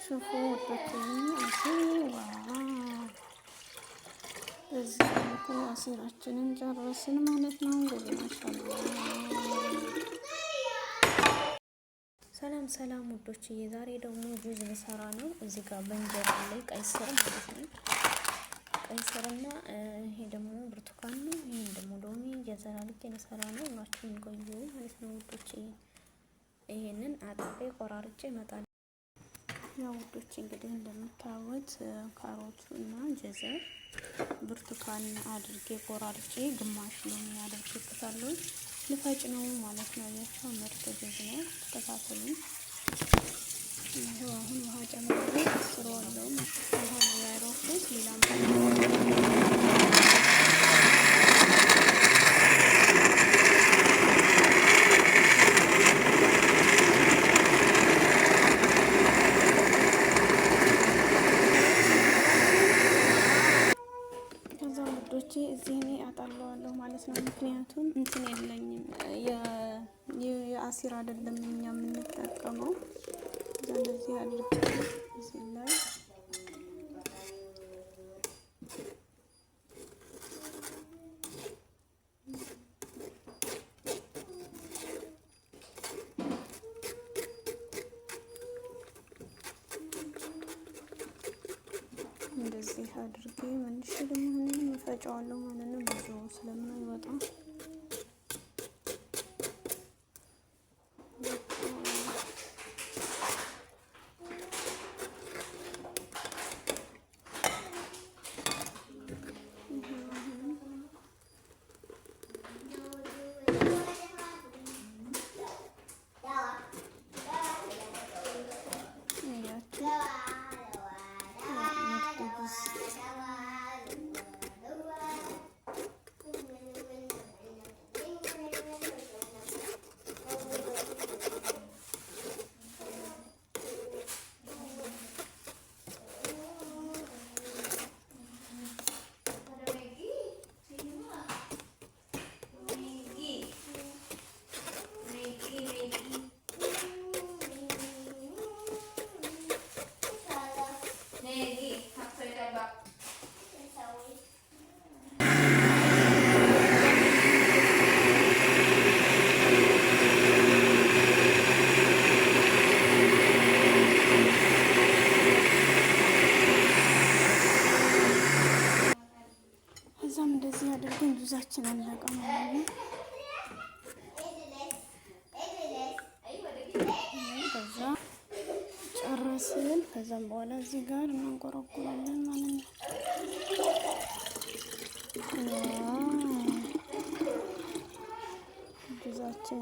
شوفوا وطتني أسير በዚህ መልኩ አሲራችንን ጨረስን ማለት ነው። እንግዲህ ማሻአላ ሰላም ውዶችዬ፣ ዛሬ ደግሞ ጁዝ ልሰራ ነው። እዚህ ጋር በእንጀራ ላይ ቀይ ስር ማለት ነው። ቀይ ስርና ይሄ ደግሞ ብርቱካን ነው። ይሄን ደግሞ ሎሚ ጀዘራ ልክ ልሰራ ነው። አብራችሁን ቆዩ ማለት ነው ውዶችዬ። ይሄንን አጥቤ ቆራርጬ እመጣለሁ። ያው ውዶች እንግዲህ እንደምታዩት ካሮቱ እና ጀዘር ብርቱካን አድርጌ ቆራርጬ ግማሽ ሎሚ አድርጌበታለሁ። ልፈጭ ነው ማለት ነው። ያቻው ምርጥ ጁዝ ነው። ተከታተሉኝ። ይሄው አሁን ውሃ ጨምሬ አስረዋለሁ። ውሃ ያረኩት ሌላም እዚህ እኔ አጣለዋለሁ ማለት ነው። ምክንያቱም እንትን የለኝም የአሲር አይደለም እኛ የምንጠቀመው። እንደዚህ አድርጌ እዚህ ላይ እንደዚህ አድርጌ መልሼ ደግሞ ፈጫዋለሁ ማለት ነው። ብዙ ስለማይወጣ እንደዚህ አድርገን ጁዛችን አለቀ ማለት ነው። ከዛ ጨረስን። ከዛም በኋላ እዚህ ጋር እናንቆረቁራለን ማለት ነው። ጁዛችን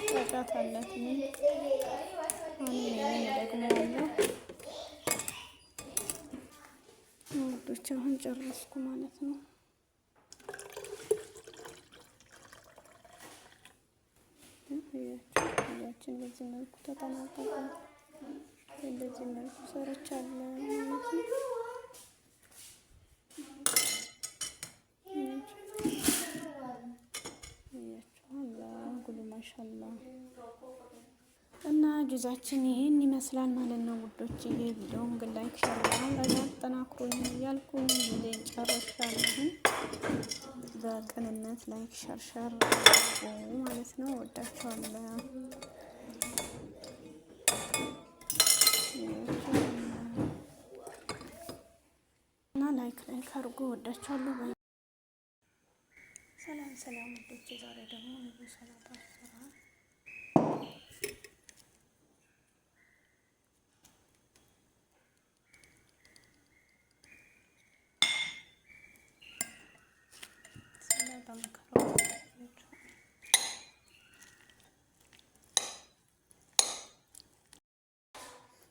ጫጫት አላት ምን ውዶች አሁን ጨረስኩ ማለት ነው። ያችን በዚህ መልኩ ተጠናቀቀ። እንደዚህ መልኩ ሰርቻለሁ ማለት ነው። ጉሉ ማሻአላ እና ጁዛችን ይሄን ይመስላል ማለት ነው ውዶች። ይሄ ቪዲዮውን ግን ላይክ ሼር ማድረግ አጠናክሩኝ እያልኩኝ ቪዲዮን ጨርሻለሁ። በቅንነት ላይክ ሼር ማለት ነው። ወዳችኋለሁ እና ላይክ አድርጉ። ወዳችኋለሁ። ሰላም ውዶች። ዛሬ ደግሞ ብዙ ሰላጣ ሰራ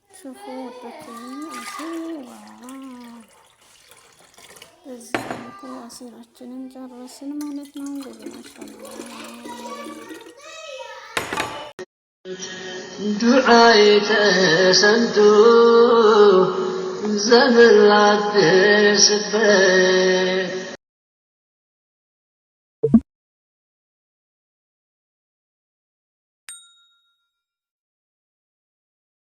ሹፉ ወጣችኝ አሲራ በዚህ መልኩ አሲራችንን ጨረስን ማለት ነው። እንግዲህ ማሻአላ ዱዓዬ ተሰምቶ ዘመን ላደርስበት